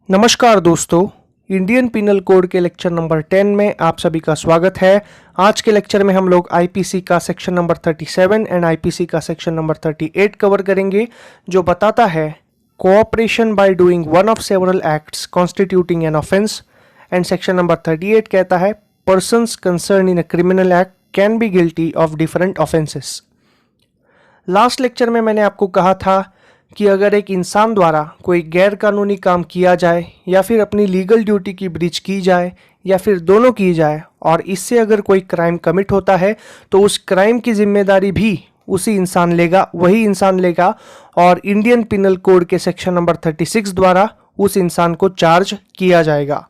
नमस्कार दोस्तों, Indian penal code के लेक्चर नंबर 10 में आप सभी का स्वागत है। आज के लेक्चर में हम लोग आईपीसी का सेक्शन नंबर 37 एंड आईपीसी का सेक्शन नंबर 38 कवर करेंगे, जो बताता है cooperation by doing one of several acts constituting an offence. And section number 38 कहता है persons concern in a criminal act can be guilty of different offences. Last lecture में मैंने आपको कहा था कि अगर एक इंसान द्वारा कोई गैर कानूनी काम किया जाए या फिर अपनी लीगल ड्यूटी की ब्रीच की जाए या फिर दोनों की जाए और इससे अगर कोई क्राइम कमिट होता है तो उस क्राइम की जिम्मेदारी भी वही इंसान लेगा और इंडियन पिनल कोड के सेक्शन नंबर 36 द्वारा उस इंसान को चार्ज किया जाएगा।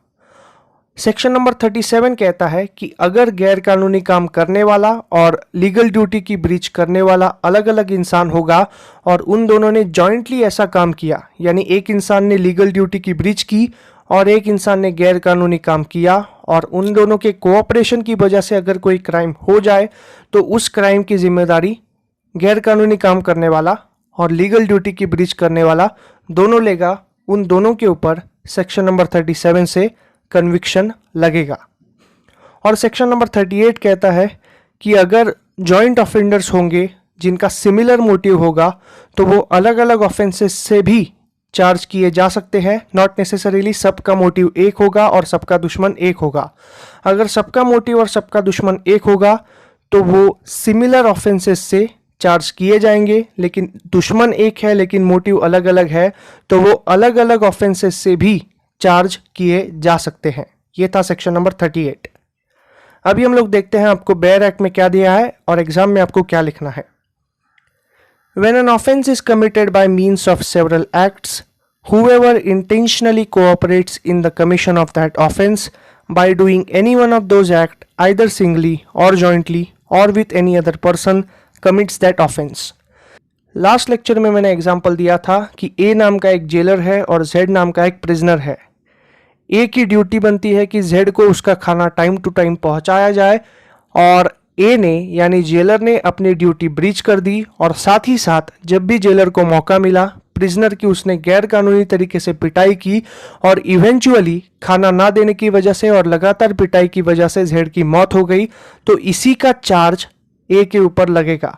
सेक्शन नंबर 37 कहता है कि अगर गैर कानूनी काम करने वाला और लीगल ड्यूटी की ब्रीच करने वाला अलग अलग इंसान होगा और उन दोनों ने जॉइंटली ऐसा काम किया, यानी एक इंसान ने लीगल ड्यूटी की ब्रीच की और एक इंसान ने गैर कानूनी काम किया और उन दोनों के कोऑपरेशन की वजह से अगर कोई क्राइम हो जाए तो उस क्राइम की जिम्मेदारी गैर कानूनी काम करने वाला और लीगल ड्यूटी की ब्रीच करने वाला दोनों लेगा। उन दोनों के ऊपर सेक्शन नंबर 37 से कन्विक्शन लगेगा। और सेक्शन नंबर 38 कहता है कि अगर जॉइंट ऑफेंडर्स होंगे जिनका सिमिलर मोटिव होगा तो वो अलग अलग ऑफेंसेस से भी चार्ज किए जा सकते हैं। नॉट नेसेसरीली सबका मोटिव एक होगा और सबका दुश्मन एक होगा। अगर सबका मोटिव और सबका दुश्मन एक होगा तो वो सिमिलर ऑफेंसेस से चार्ज किए जाएंगे, लेकिन दुश्मन एक है लेकिन मोटिव अलग अलग है तो वो अलग अलग ऑफेंसेस से भी चार्ज किए जा सकते हैं। ये था सेक्शन नंबर 38। अभी हम लोग देखते हैं आपको बेयर एक्ट में क्या दिया है और एग्जाम में आपको क्या लिखना है। When an offense is committed by means of several acts, whoever intentionally cooperates in the commission of that offense by doing any one of those acts either singly or jointly or with any other person commits that offense. Last lecture में मैंने example दिया था कि ए नाम का एक jailer है और जेड नाम का एक प्रिजनर है। ए की ड्यूटी बनती है कि जेड को उसका खाना टाइम टू टाइम पहुंचाया जाए और ए ने यानी जेलर ने अपनी ड्यूटी ब्रीच कर दी और साथ ही साथ जब भी जेलर को मौका मिला प्रिजनर की उसने गैर कानूनी तरीके से पिटाई की और इवेंचुअली खाना ना देने की वजह से और लगातार पिटाई की वजह से जेड की मौत हो गई, तो इसी का चार्ज ए के ऊपर लगेगा।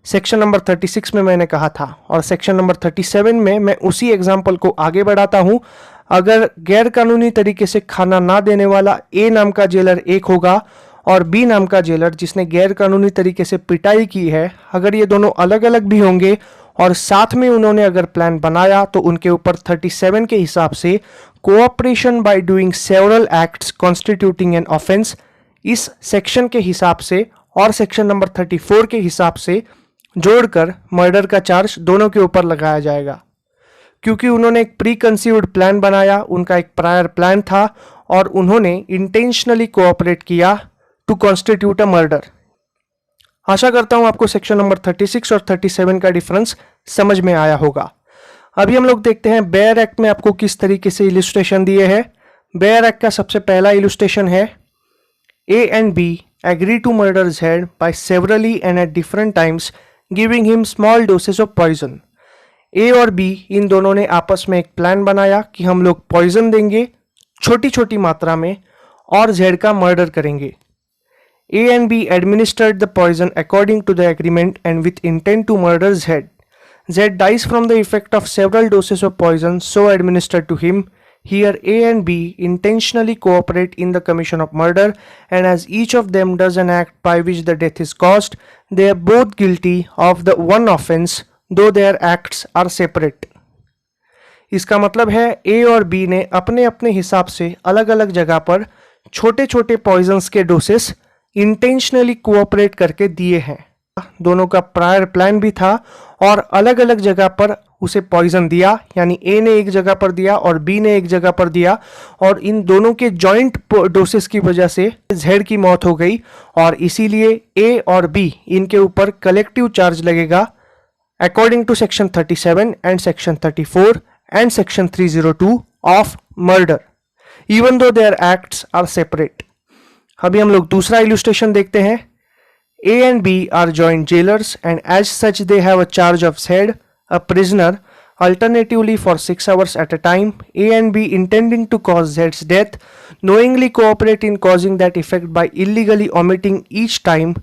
सेक्शन नंबर 36 में मैंने कहा था और सेक्शन नंबर 37 में मैं उसी एग्जाम्पल को आगे बढ़ाता हूं। अगर गैर कानूनी तरीके से खाना ना देने वाला ए नाम का जेलर एक होगा और बी नाम का जेलर जिसने गैर कानूनी तरीके से पिटाई की है, अगर ये दोनों अलग अलग भी होंगे और साथ में उन्होंने अगर प्लान बनाया तो उनके ऊपर 37 के हिसाब से cooperation by doing several acts constituting an offence इस सेक्शन के हिसाब से और सेक्शन नंबर 34 के हिसाब से जोड़कर मर्डर का चार्ज दोनों के ऊपर लगाया जाएगा। क्योंकि उन्होंने एक प्री कंसीव्ड प्लान बनाया, उनका एक प्रायर प्लान था और उन्होंने इंटेंशनली कोऑपरेट किया टू कॉन्स्टिट्यूट अ मर्डर। आशा करता हूं आपको सेक्शन नंबर 36 और 37 का डिफरेंस समझ में आया होगा। अभी हम लोग देखते हैं बेयर एक्ट में आपको किस तरीके से इलस्ट्रेशन दिए हैं। बेयर एक्ट का सबसे पहला इलस्ट्रेशन है A and B agree to murder Z by severally and at different times giving him small doses of poison. A और बी इन दोनों ने आपस में एक प्लान बनाया कि हम लोग पॉइजन देंगे छोटी छोटी मात्रा में और जेड का मर्डर करेंगे। A and B administered the poison according to the agreement and with intent to murder Z. Z dies from the effect of several doses of poison so administered to him. Here A and B intentionally cooperate in the commission of murder, and as each of them does an act by which the death is caused, they are both guilty of the one offense, though their acts are separate. इसका मतलब है A और B ने अपने अपने हिसाब से अलग अलग जगह पर छोटे छोटे पॉइजन्स के डोसेस इंटेंशनली कोऑपरेट करके दिए हैं। दोनों का प्रायर प्लान भी था और अलग अलग जगह पर उसे पॉइजन दिया, यानी ए ने एक जगह पर दिया और बी ने एक जगह पर दिया और इन दोनों के जॉइंट डोसेस की वजह से जेड की मौत हो गई और इसीलिए ए और बी इनके ऊपर कलेक्टिव चार्ज लगेगा according to section 37 and section 34 and section 302 of murder even though their acts are separate. अभी हम लोग दूसरा इलस्ट्रेशन देखते हैं। A and B are joint jailers and as such they have a charge of Z, a prisoner, alternatively for 6 hours at a time. A and B, intending to cause Z's death, knowingly cooperate in causing that effect by illegally omitting each time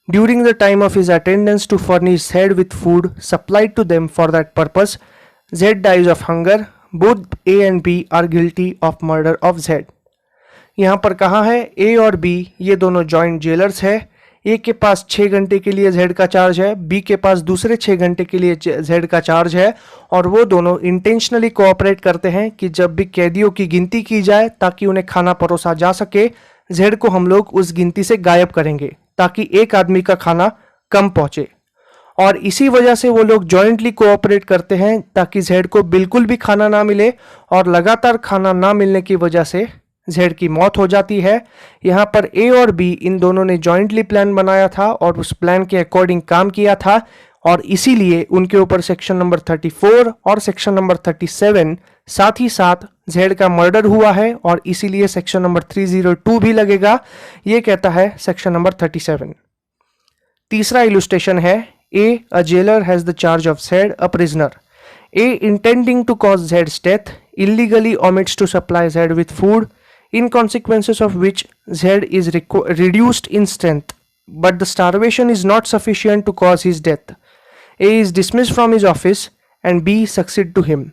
during the time of his attendance to furnish Z with food supplied to them for that purpose. Z dies of hunger. Both A and B are guilty of murder of Z. यहाँ पर कहा है A और B ये दोनों joint jailers है. ए के पास 6 घंटे के लिए जेड का चार्ज है, बी के पास दूसरे 6 घंटे के लिए जेड का चार्ज है, और वो दोनों इंटेंशनली कोऑपरेट करते हैं कि जब भी कैदियों की गिनती की जाए ताकि उन्हें खाना परोसा जा सके, जेड को हम लोग उस गिनती से गायब करेंगे ताकि एक आदमी का खाना कम पहुंचे. और इसी वजह से वो लोग जॉइंटली कोऑपरेट करते हैं ताकि जेड को बिल्कुल भी खाना ना मिले, और लगातार खाना ना मिलने की वजह से जेड की मौत हो जाती है. यहाँ पर ए और बी इन दोनों ने जॉइंटली प्लान बनाया था और उस प्लान के अकॉर्डिंग काम किया था, और इसीलिए उनके ऊपर सेक्शन नंबर 34 और सेक्शन नंबर 37 साथ ही साथ जेड का मर्डर हुआ है, और इसीलिए सेक्शन नंबर 302 भी लगेगा. ये कहता है सेक्शन नंबर 37. तीसरा इलुस्ट्रेशन है A, a jailer has the charge of Z, a prisoner. A, intending to cause जेड्स death, illegally omits to supply Z with food, in consequences of which Z is reduced in strength, but the starvation is not sufficient to cause his death. A is dismissed from his office and B succeed to him.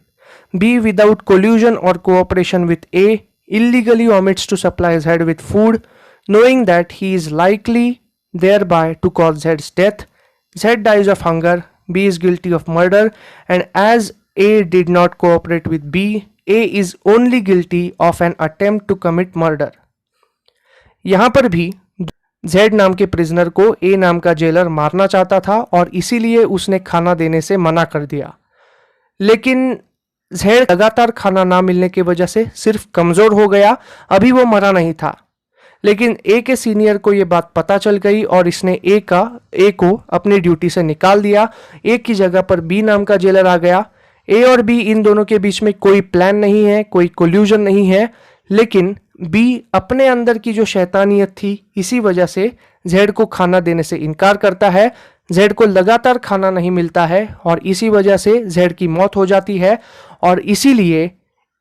B, without collusion or cooperation with A, illegally omits to supply Z with food, knowing that he is likely thereby to cause Z's death. Z dies of hunger. B is guilty of murder, and as A did not cooperate with B, A is only guilty of an attempt to commit murder. यहां पर भी Z नाम के prisoner को A नाम का jailer मारना चाहता था और इसीलिए उसने खाना देने से मना कर दिया, लेकिन Z लगातार खाना ना मिलने की वजह से सिर्फ कमजोर हो गया, अभी वो मरा नहीं था. लेकिन A के सीनियर को ये बात पता चल गई और इसने A को अपनी ड्यूटी से निकाल दिया. A की जगह पर B नाम का जेलर आ गया. ए और बी इन दोनों के बीच में कोई प्लान नहीं है, कोई कोल्यूजन नहीं है, लेकिन बी अपने अंदर की जो शैतानियत थी इसी वजह से जेड को खाना देने से इनकार करता है. जेड को लगातार खाना नहीं मिलता है और इसी वजह से जेड की मौत हो जाती है, और इसीलिए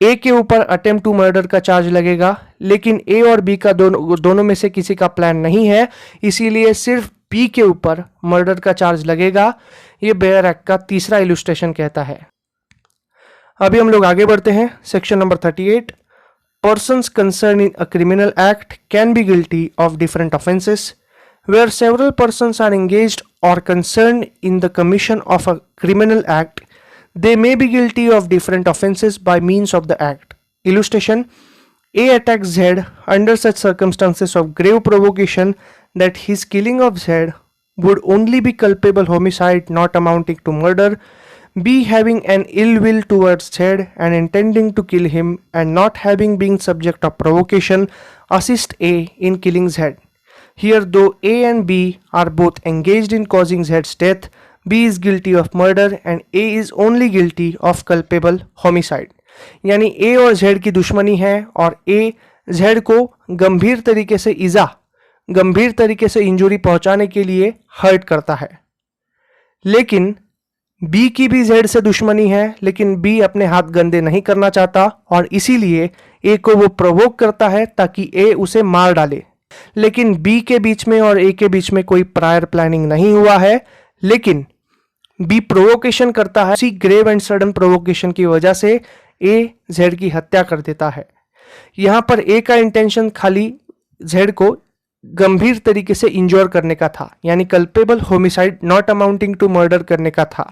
ए के ऊपर अटेम्प्ट टू मर्डर का चार्ज लगेगा. लेकिन ए और बी का दोनों में से किसी का प्लान नहीं है, इसीलिए सिर्फ बी के ऊपर मर्डर का चार्ज लगेगा. ये बेयर एक्ट का तीसरा इलुस्ट्रेशन कहता है. अभी हम लोग आगे बढ़ते हैं. Section number 38, persons concern in a criminal act can be guilty of different offences. Where several persons are engaged और concern in the commission of a criminal act, they may be guilty of different offenses by means of the act. Illustration: A attacks Z under such circumstances of grave provocation that his killing of Z would only be culpable homicide not amounting to murder. B, having an ill will towards Z and intending to kill him and not having been subject of provocation, assist A in killing Z. Here, though A and B are both engaged in causing Z's death, B is guilty of murder and A is only guilty of culpable homicide. यानी A और Z की दुश्मनी है और A Z को गंभीर तरीके से इंजुरी पहुंचाने के लिए हर्ट करता है. लेकिन B की भी Z से दुश्मनी है, लेकिन B अपने हाथ गंदे नहीं करना चाहता और इसीलिए A को वो प्रोवोक करता है ताकि A उसे मार डाले. लेकिन B के बीच में और A के बीच में कोई प्रायर प्लानिंग नहीं हुआ है, लेकिन बी प्रोवोकेशन करता है. उसी ग्रेव एंड सडन प्रोवोकेशन की वजह से ए जेड की हत्या कर देता है. यहां पर ए का इंटेंशन खाली जेड को गंभीर तरीके से इंजोर करने का था, यानी culpable homicide not amounting to murder करने का था.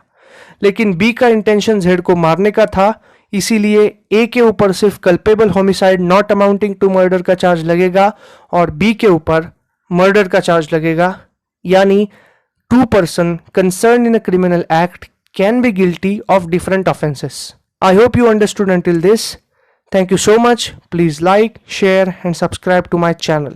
लेकिन बी का इंटेंशन जेड को मारने का था, इसीलिए ए के ऊपर सिर्फ culpable homicide not amounting to murder का चार्ज लगेगा और बी के ऊपर मर्डर का चार्ज लगेगा. यानी two person concerned in a criminal act can be guilty of different offenses. I hope you understood until this. Thank you so much. Please like, share and subscribe to my channel.